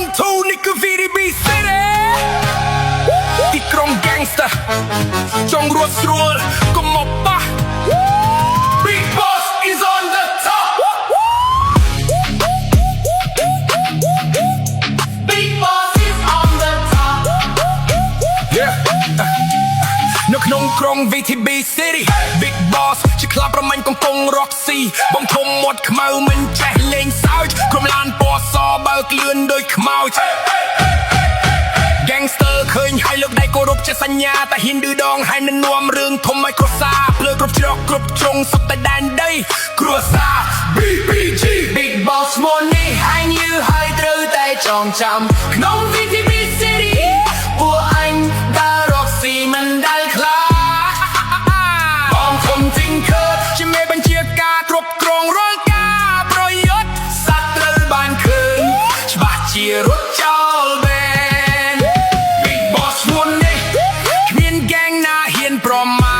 one two นี่คือ VTB City ที่กรงแก๊งสเตอร์จงรวดสรวลก็หมบปะ Big Boss is on the top Big Boss is on the top នៅក្នុងក្រុង VTB City Big Boss ជាក្លាប់រមាញ់កំពង់ Roxy បងធំមាត់ខ្មៅមិនចេះលេងសើចក្រុមឡានពណ៌សបើកលឿនដូចខ្មោច Gangster ឃើញហើយលើកដៃគោរពជាសញ្ញាតែហ៊ានឌឺដងហើយនឹងនាំរឿងធំឲ្យគ្រួសារភ្លើគ្រប់ជ្រកគ្រប់ជ្រុងសុទ្ធតែដែនដីគ្រួសារ BBG Big Boss មុននេះអញយឺហើយត្រូវតែចងចាំក្នុង VTB City ពួកអញដើររកស៊ីមិនដែលខ្លាច បងធំជីងខើជាមេបញ្ជាការគ្រប់គ្រងរាល់ការប្រយុទ្ធ សត្វត្រូវបានឃើញច្បាស់ជារត់ចោលបែន Big Boss មុននេះគ្មានហ្គេងណាហ៊ានប្រមា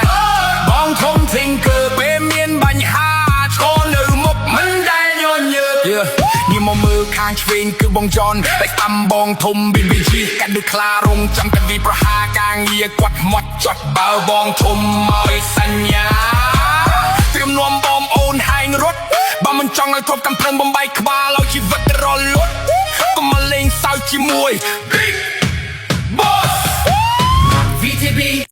ថបងធំជីងខើពេលមានបញ្ហាឈរនៅមុខមិនដែលញញើតនេះមកមើលខាងឆ្វេងគឺបងចនតែស្ដាំបងធំ BBG កាត់ដូចខ្លារងចាំតែវាប្រហាការងារគាត់មាត់ចត់បើបងធំឲ្យសញ្ញាត្រៀមនាំបងអូនហែងរត់បើមិនចង់ឲ្យគ្រប់កំភ្លើងបំបីក្បាលឲ្យជីវិតរលត់កុំមកលេងសើចជាមួយ Big